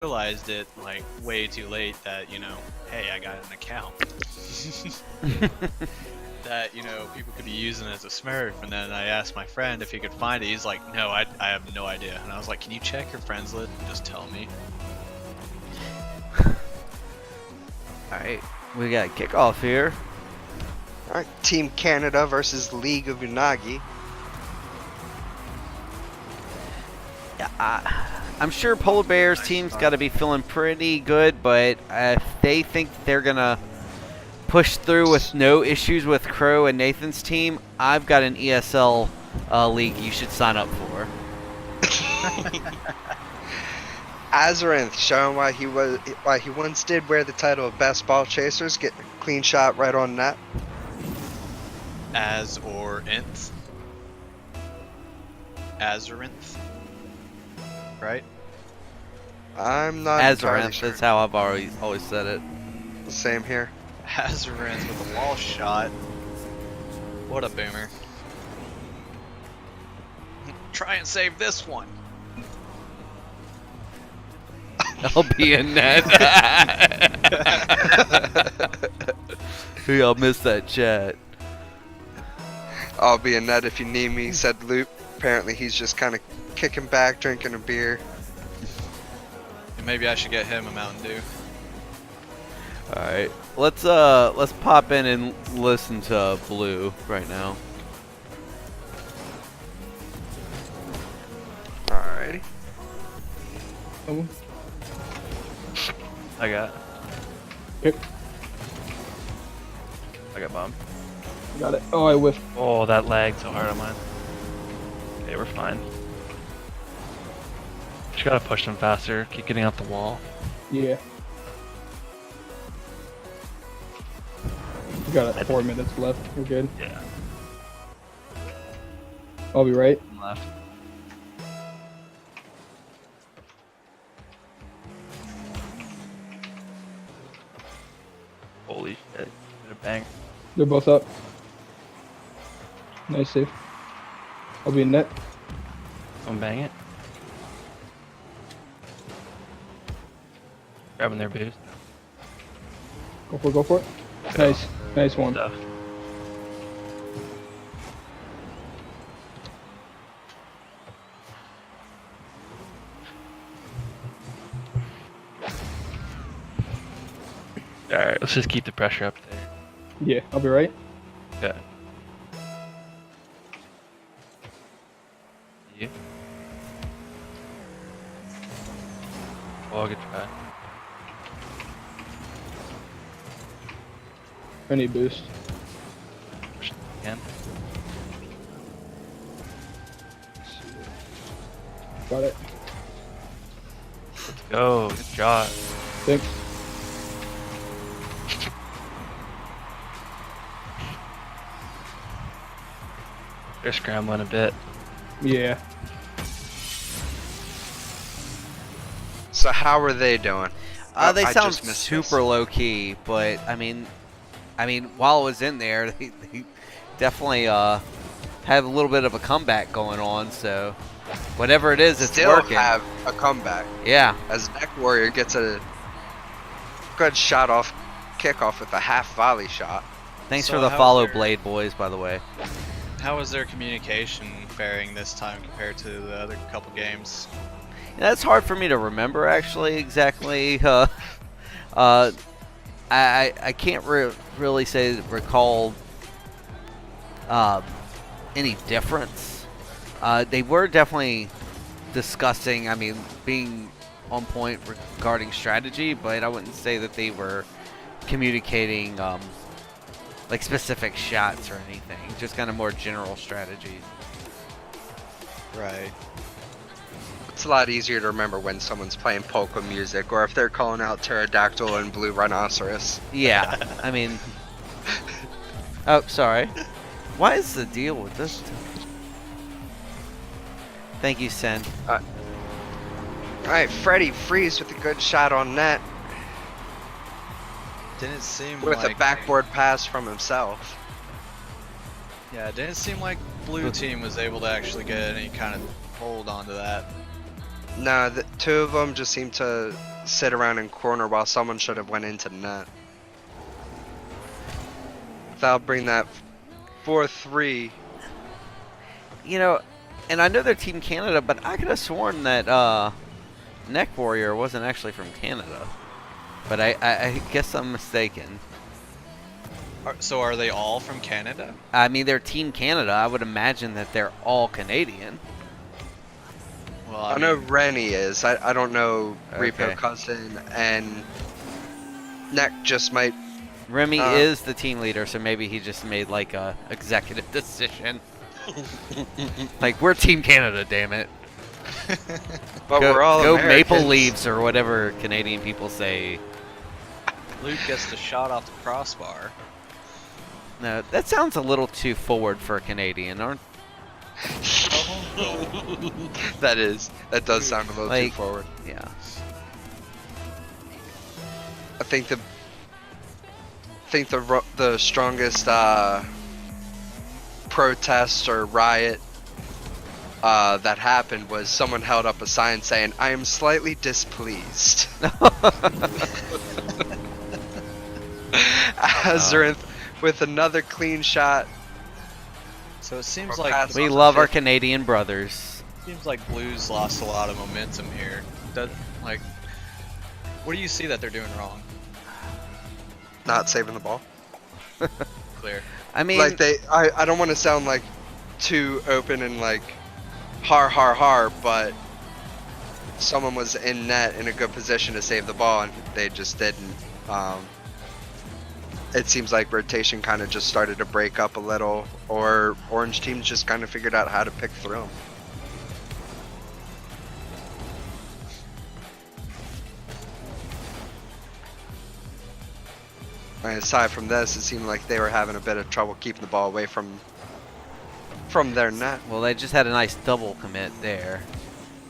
realized it like way too late that, hey, I got an account. That, people could be using as a Smurf, and then I asked my friend if he could find it. He's like, no, I have no idea. And I was like, can you check your friends list and just tell me? Alright, we got kickoff here. Alright, Team Canada versus League of Unagi. Yeah, I'm sure Polar Bears team's got to be feeling pretty good, but if they think they're going to push through with no issues with Crow and Nathan's team, I've got an ESL league you should sign up for. Azarinth showing why he once did wear the title of Best Ball Chasers, getting a clean shot right on net. Azarinth. Right? I'm not Azarinth, sure. that's how I've always said it. Same here. Azarinth with a wall shot. What a boomer. Try and save this one. I'll be in net. Y'all missed that chat. I'll be in net if you need me, said Loop. Apparently he's just kind of kicking back, drinking a beer. And maybe I should get him a Mountain Dew. Alright, let's pop in and listen to Blue right now. Alrighty. I got. Pick. I got bomb. Got it. Oh, I whiffed. Oh, that lagged so hard on mine. Okay, we're fine. Just gotta push them faster. Keep getting out the wall. Yeah. We got 4 minutes left. We're good. Yeah. I'll be right. Left. Holy shit! Did a bang. They're both up. Nice save. I'll be in net. Don't bang it. Grabbing their boost. Go for it. Go for it. Nice. Nice one. Stuff. Alright, let's just keep the pressure up there. Yeah, I'll be right. Yeah. You? Oh, good try. I need boost. Push it again. Got it. Let's go. Good job. Thanks. They're scrambling a bit. Yeah. So how are they doing? They I sound just missed super this. low key, but I mean, while I was in there, they definitely had a little bit of a comeback going on. So whatever it is, it's Still working. have a comeback. Yeah. As Neck Warrior gets a good shot off kickoff with a half volley shot. Thanks So for the how's follow, their- Blade Boys, by the way. How was their communication faring this time compared to the other couple games? That's hard for me to remember, actually, exactly. I can't really recall any difference. They were definitely discussing, being on point regarding strategy, but I wouldn't say that they were communicating like specific shots or anything. Just kind of more general strategies. Right. It's a lot easier to remember when someone's playing polka music or if they're calling out pterodactyl and blue rhinoceros. Yeah, oh, sorry. What is the deal with this? Thank you, Sen. Alright, Freddy Freeze with a good shot on net Didn't seem with like a backboard pass from himself. Yeah, it didn't seem like blue team was able to actually get any kind of hold onto that. No, the two of them just seem to sit around in corner while someone should have went into net. That'll bring that 4-3. You know, and I know they're Team Canada, but I could have sworn that Neck Warrior wasn't actually from Canada. But I guess I'm mistaken. So are they all from Canada? I mean, they're Team Canada. I would imagine that they're all Canadian. Well, I know Rennie is. I don't know Repo Okay. Cousin, and Neck just might. Remy is the team leader, so maybe he just made like a executive decision. Like, we're Team Canada, damn it. But Go, we're all go Maple Americans. Leafs or whatever Canadian people say. Luke gets the shot off the crossbar. No, that sounds a little too forward for a Canadian, aren't? That does sound a little too Like, forward. yeah. I think the strongest protest or riot that happened was someone held up a sign saying, "I am slightly displeased." Azarinth with another clean shot. So it seems Or like pass. We off love the our fifth. Canadian brothers. seems like Blues lost a lot of momentum here. Like, what do you see that they're doing wrong? Not saving the ball. Clear. I mean, Like I don't want to sound like too open and like har, but someone was in net in a good position to save the ball and they just didn't. It seems like rotation kind of just started to break up a little, or orange teams just kind of figured out how to pick through them. And aside from this, it seemed like they were having a bit of trouble keeping the ball away from their net. well, they just had a nice double commit there.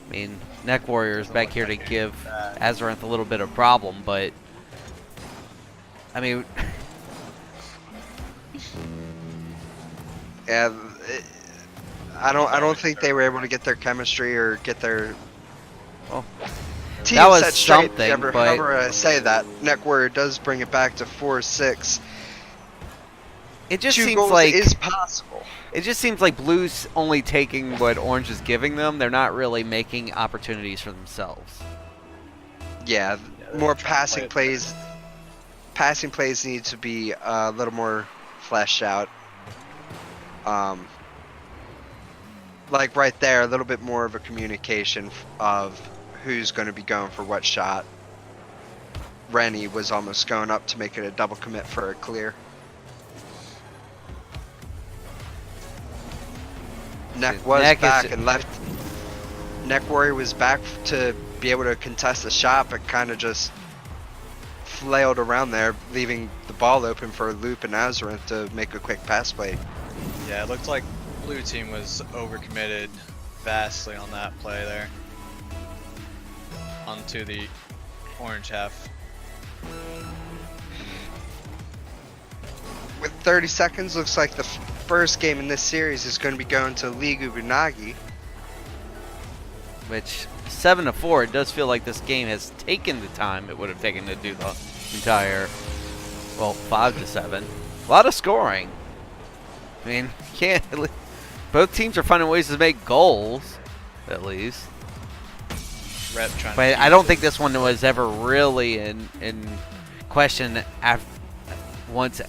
I mean, Neck Warrior is back here to give Azarinth a little bit of problem, but I mean, Yeah, I don't think they were able to get their chemistry or get their well, team that was set straight. something, However, but- however I say that, Neck Warrior does bring it back to 4-6. it just 2 seems goals like is possible. it just seems like Blue's only taking what Orange is giving them. They're not really making opportunities for themselves. Yeah, they're more trying to passing play it plays. Passing plays need to be a little more fleshed out. Like right there, a little bit more of a communication of who's going to be going for what shot. Rennie was almost going up to make it a double commit for a clear. Neck was Neck is- back and left. Neck Warrior was back to be able to contest the shot, but kind of just flailed around there, leaving the ball open for Loop and Azarinth to make a quick pass play. Yeah, it looked like blue team was overcommitted vastly on that play there. Onto the orange half. With 30 seconds, looks like the first game in this series is going to be going to League of Unagi. Which 7-4, it does feel like this game has taken the time it would have taken to do the entire, well, 5-7. A lot of scoring. I mean, can't. Both teams are finding ways to make goals, at least. Rep trying But to I don't think this one was ever really in question once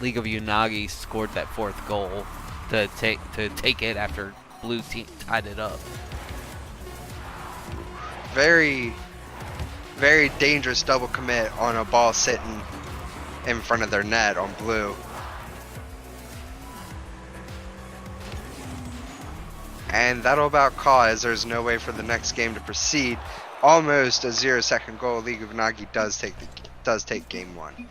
League of Unagi scored that fourth goal to take it after blue team tied it up. Very, very dangerous double commit on a ball sitting in front of their net on blue. And that'll about call, as there's no way for the next game to proceed. Almost a 0-second goal. League of Unagi does take game 1.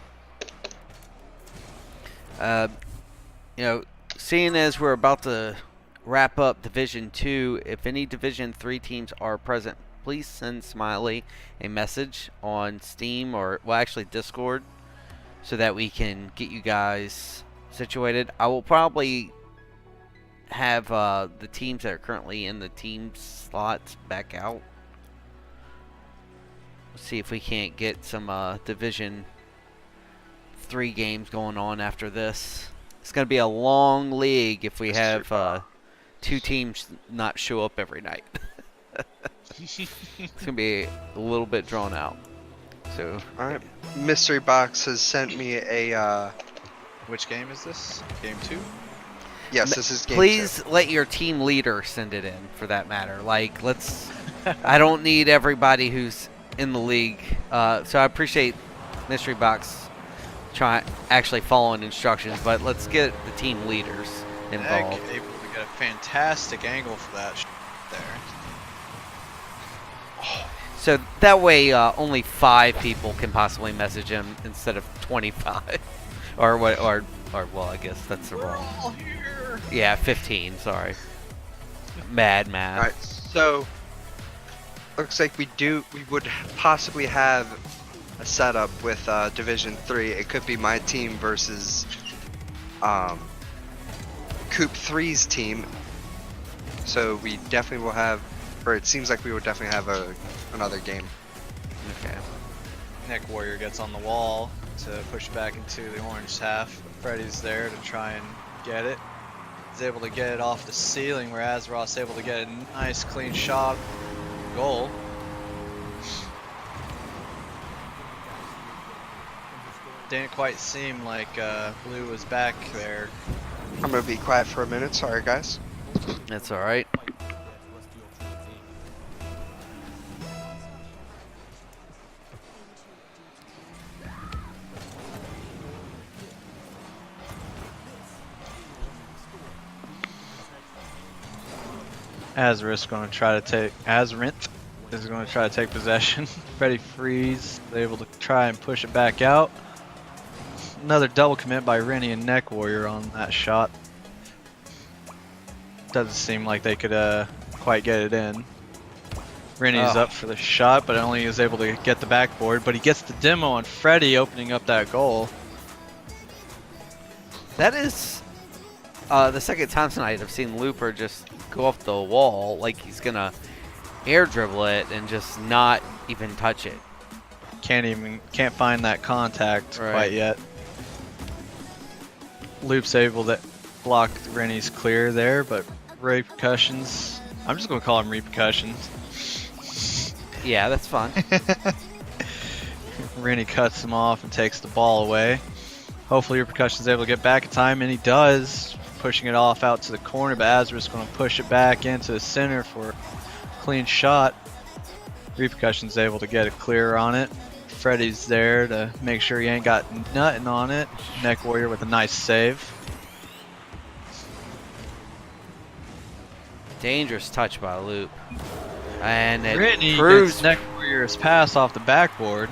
You know, seeing as we're about to wrap up Division 2, if any Division 3 teams are present, please send Smiley a message on Steam or, well, actually Discord, so that we can get you guys situated. I will probably have the teams that are currently in the team slots back out. Let's see if we can't get some Division 3 games going on after this. It's going to be a long league if we have 2 teams not show up every night. It's going to be a little bit drawn out. So, All right. Mystery Box has sent me a. Which game is this? Game 2? Yes, this is game please let your team leader send it in, for that matter. Like, let's. I don't need everybody who's in the league. So I appreciate Mystery Box actually following instructions, but let's get the team leaders involved. Egg able to get a fantastic angle for that there. So that way, only 5 people can possibly message him instead of 25, or what? Or well, I guess that's the wrong. All here. Yeah, 15. Sorry. Mad math. All right. So looks like we would possibly have a setup with Division 3. It could be my team versus Coop 3's team. So we definitely will have, or it seems like we would definitely have another game. Okay. Neck Warrior gets on the wall to push back into the orange half. Freddy's there to try and get it. He's able to get it off the ceiling, where Azeroth's able to get a nice clean shot. Goal. Didn't quite seem like Blue was back there. I'm gonna be quiet for a minute. Sorry, guys. That's all right. Azeroth going to try to take Azerinth is going to try to take possession. Freddy Freeze able to try and push it back out. Another double commit by Rennie and Neck Warrior on that shot. Doesn't seem like they could quite get it in. Rennie's up for the shot, but only is able to get the backboard. But he gets the demo on Freddy, opening up that goal. That is the second time tonight I've seen Looper just go off the wall like he's gonna air dribble it and just not even touch it. Can't find that contact Right. quite yet. Loop's able to block Rennie's clear there, but repercussions. I'm just gonna call him repercussions. Yeah, that's fine. Rennie cuts him off and takes the ball away. Hopefully repercussions able to get back in time, and he does, pushing it off out to the corner, but Azra's going to push it back into the center for a clean shot. Repercussions able to get a clear on it. Freddy's there to make sure he ain't got nothing on it. Neck Warrior with a nice save. Dangerous touch by Loop. And it Brittany proves gets Neck Warrior's pass off the backboard.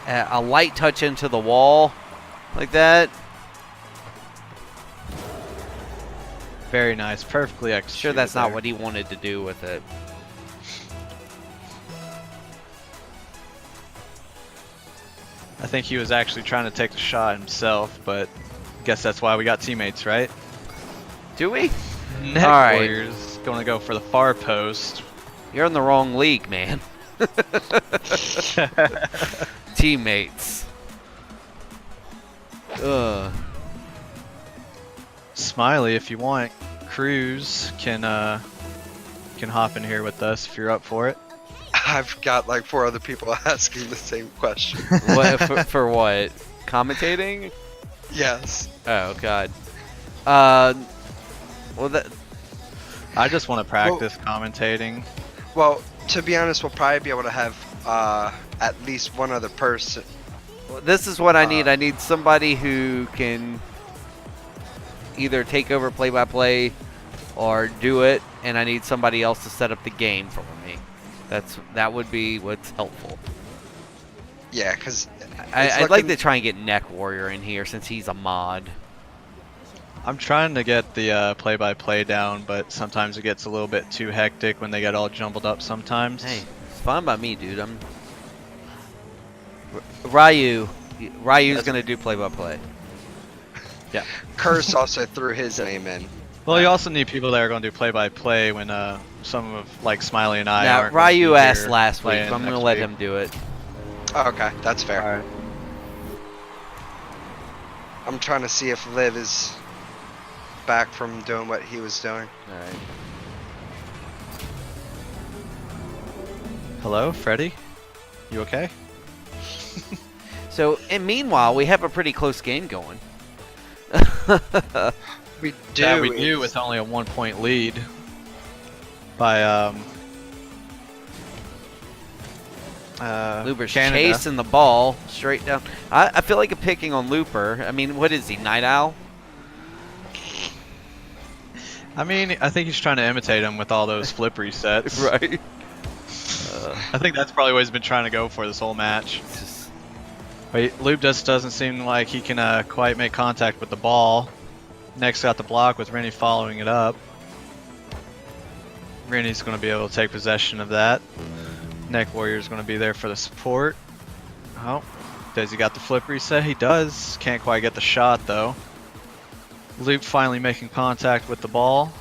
a light touch into the wall like that. Very nice, perfectly executed. Sure, that's not there. what he wanted to do with it. I think he was actually trying to take the shot himself, but I guess that's why we got teammates, right? Do we? Neck All right. Warrior's going to go for the far post. You're in the wrong league, man. Teammates. Ugh. Smiley, if you want, Cruz can hop in here with us if you're up for it. I've got like 4 other people asking the same question. What for what? Commentating? Yes. Oh god. Well that I just want to practice commentating. Well, to be honest, we'll probably be able to have at least one other person. this is what I need. I need somebody who can either take over play-by-play or do it, and I need somebody else to set up the game for me. That would be what's helpful. Yeah, because I'd like to try and get Neck Warrior in here since he's a mod. I'm trying to get the play-by-play down, but sometimes it gets a little bit too hectic when they get all jumbled up sometimes. Hey, it's fine by me, dude. Ryu's gonna do play-by-play. Yeah. Curse also threw his name in. Well, you also need people that are going to do play-by-play when some of like Smiley and I Now, aren't going to be Ryu asked here last week, playing but I'm going to next let week. him do it. Oh, okay, that's fair. All right. I'm trying to see if Liv is back from doing what he was doing. All right. Hello, Freddy. You okay? So, and meanwhile, we have a pretty close game going. We do. Yeah, we do with only a 1-point lead by Looper's Canada. chasing the ball straight down. I feel like a picking on Looper. I mean, what is he, Night Owl? I mean, I think he's trying to imitate him with all those flip resets. Right. I think that's probably what he's been trying to go for this whole match. It's just, But Loop just doesn't seem like he can quite make contact with the ball. Next got the block with Rennie following it up. Rennie's going to be able to take possession of that. Neck Warrior's going to be there for the support. Oh, does he got the flip reset? He does. Can't quite get the shot though. Loop finally making contact with the ball,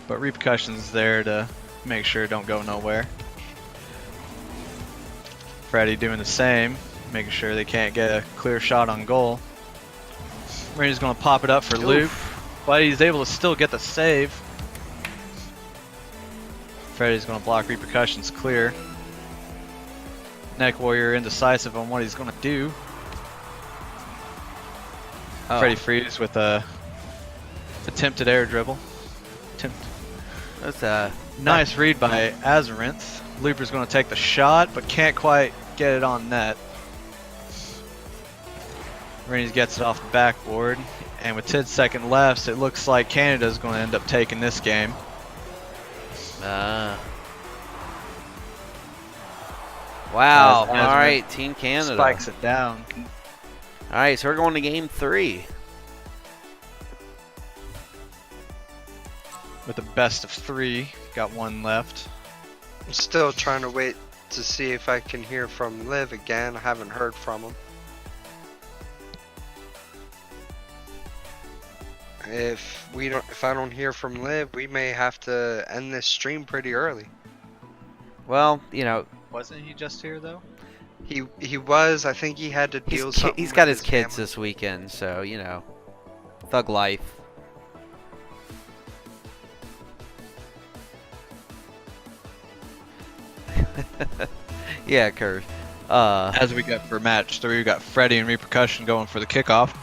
but Repercussion's there to make sure it don't go nowhere. Freddy doing the same, making sure they can't get a clear shot on goal. Randy's going to pop it up for Loop, but he's able to still get the save. Freddy's going to block Repercussions clear. Neck Warrior indecisive on what he's going to do. oh, Freddy frees with a attempted air dribble. that's a Nice read by Azarinth. Looper's going to take the shot, but can't quite get it on net. Rennie gets it off the backboard, and with 10 seconds left, it looks like Canada's going to end up taking this game. wow. As All right, Team Canada. Spikes it down. All right, so we're going to game 3. With a best of 3, got one left. I'm still trying to wait to see if I can hear from Liv again. I haven't heard from him. If I don't hear from Liv, we may have to end this stream pretty early. Well, you know, Wasn't he just here though? He was. I think he had to deal something. he's got with his kids family. this weekend, so, you know, thug life. Yeah, Kurt. As we got for match 3, we got Freddy and Repercussion going for the kickoff.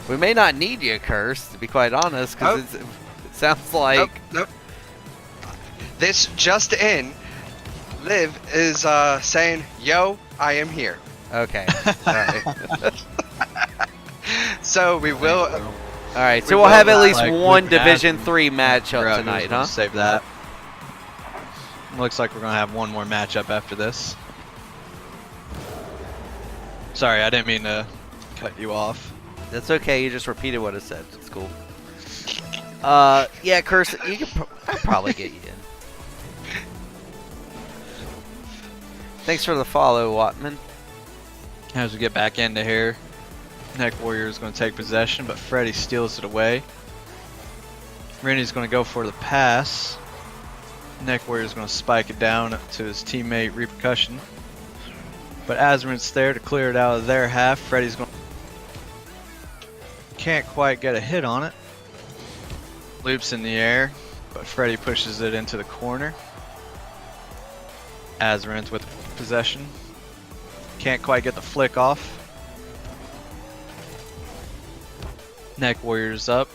We may not need you, Curse, to be quite honest, because it sounds like... Nope. This just in. Liv is saying, "Yo, I am here." Okay. Alright. So we will. All right, so We we'll have will at not, least like, one Luke and Division Adam 3 matchup Figure out who's tonight, gonna huh? Save that. Looks like we're going to have one more matchup after this. Sorry, I didn't mean to cut you off. That's okay. You just repeated what I said. It's cool. Yeah, Curse, I'll probably get you in. Thanks for the follow, Watman. As we get back into here, Neck Warrior is going to take possession, but Freddy steals it away. Rennie's going to go for the pass. Neck Warrior is going to spike it down to his teammate Repercussion. But Azrin's there to clear it out of their half. Freddy's going can't quite get a hit on it. Loops in the air, but Freddy pushes it into the corner. Azarinth with possession. Can't quite get the flick off. Neck Warrior's up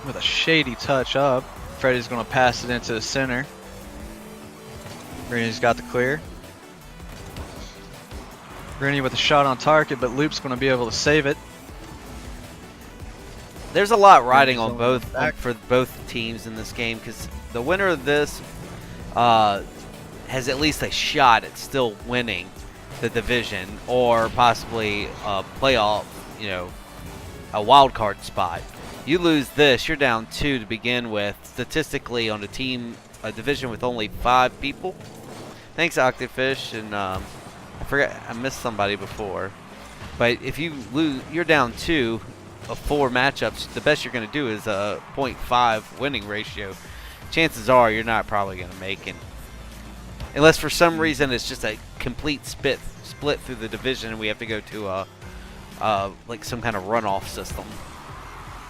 with a shady touch up. Freddy's going to pass it into the center. Rennie's got the clear. Rennie with a shot on target, but Loop's going to be able to save it. There's a lot riding on Rennie's both back. for both teams in this game, because the winner of this has at least a shot at still winning the division, or possibly a playoff, you know, a wild card spot. You lose this, you're down 2 to begin with, statistically on a division with only 5 people. Thanks, Octafish, and I forgot, I missed somebody before. But if you lose, you're down 2, of 4 matchups, the best you're going to do is a 0.5 winning ratio. Chances are you're not probably going to make it. Unless for some reason it's just a complete split through the division and we have to go to like some kind of runoff system.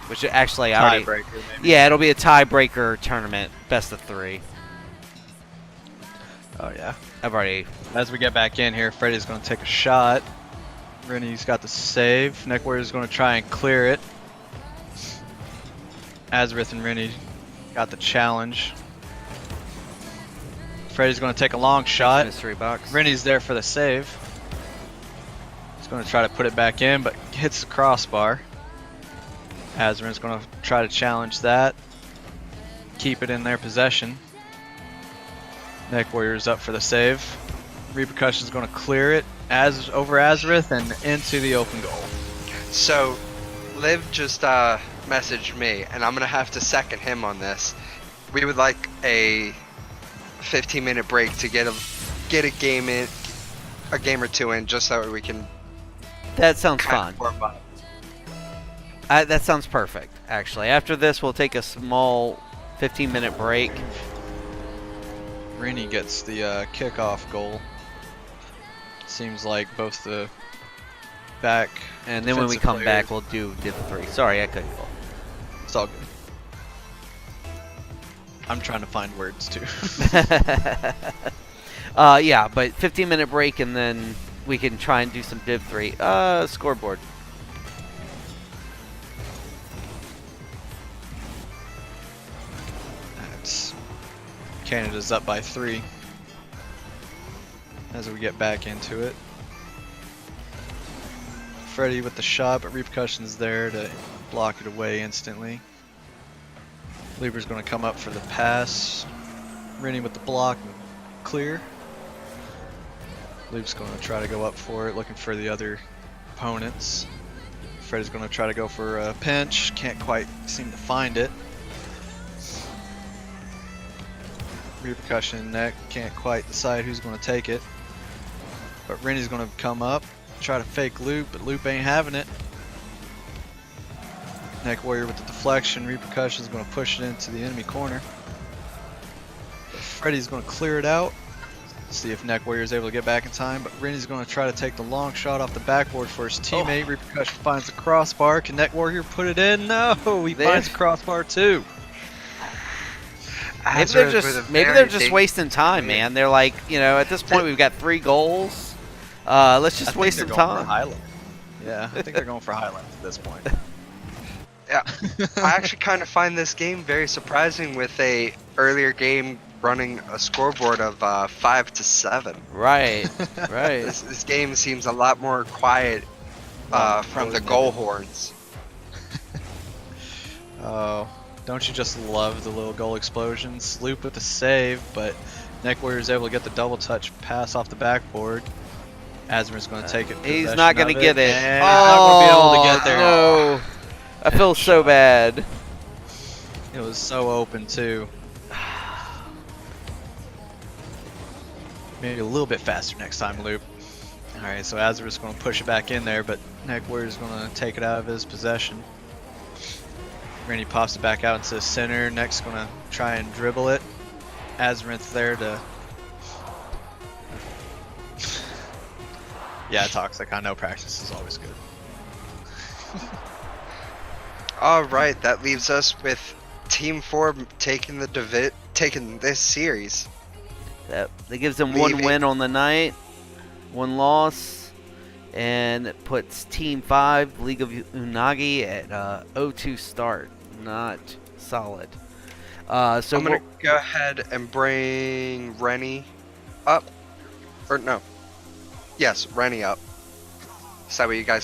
Which actually I already... Tiebreaker, maybe. Yeah, it'll be a tiebreaker tournament, best of 3. Oh yeah. I've already... As we get back in here, Freddy's going to take a shot. Rennie's got the save. Neck Warrior's going to try and clear it. Azareth and Rennie got the challenge. Freddy's going to take a long shot. Mystery box. Rennie's there for the save. He's going to try to put it back in, but hits the crossbar. Azareth's going to try to challenge that. Keep it in their possession. Neck Warrior's up for the save. Repercussion's going to clear it over Azareth and into the open goal. So, Liv just messaged me, and I'm gonna have to second him on this. We would like a 15-minute break to get a game in, a game or two in, just so we can. That sounds kind fun. of warm up. That sounds perfect, actually. After this, we'll take a small 15-minute break. Rennie gets the kickoff goal. Seems like both the back And then when we defensive come back, players- we'll do Div 3. Sorry, I cut you off. It's all good. I'm trying to find words too. Yeah, but 15-minute break, and then we can try and do some Div 3. Scoreboard. That's Canada's up by 3 as we get back into it. Freddy with the shot, but Repercussion's there to block it away instantly. Lieber's going to come up for the pass. Rennie with the block and clear. Luke's going to try to go up for it, looking for the other opponents. Freddy's going to try to go for a pinch, can't quite seem to find it. Repercussion neck, can't quite decide who's going to take it. But Rennie's going to come up, try to fake Loop, but Loop ain't having it. Neck Warrior with the deflection, Repercussion's going to push it into the enemy corner. But Freddy's going to clear it out. See if Neck Warrior is able to get back in time, but Rennie's going to try to take the long shot off the backboard for his teammate. Repercussion finds the crossbar. Can Neck Warrior put it in? No, he finds the crossbar too. Maybe they're just wasting time, man. They're like, you know, at this point we've got 3 goals. Let's just waste some time. Yeah, I think they're going for highlights at this point. Yeah, I actually kind of find this game very surprising with a earlier game running a scoreboard of 5-7. Right, right. This game seems a lot more quiet from the goal horns. Oh, don't you just love the little goal explosions? Loop with the save, but Neck Warrior's able to get the double touch pass off the backboard. Azmar's going to take it. He's not going to get it. And not going to be able to get there. No. I feel so bad. It was so open too. Maybe a little bit faster next time, Loop. Alright, so Azar's going to push it back in there, but Neck Warrior's going to take it out of his possession. Rennie pops it back out into the center. Neck's going to try and dribble it. Azareth's there to... Yeah, Toxic. I know practice is always good. Alright, that leaves us with Team 4 taking this series. That gives them 1 win on the night, 1 loss, and it puts Team 5, League of Unagi, at 0-2 start. Not solid. So I'm going to go ahead and bring Rennie up. Or no. Yes, Rennie up. Is that what you guys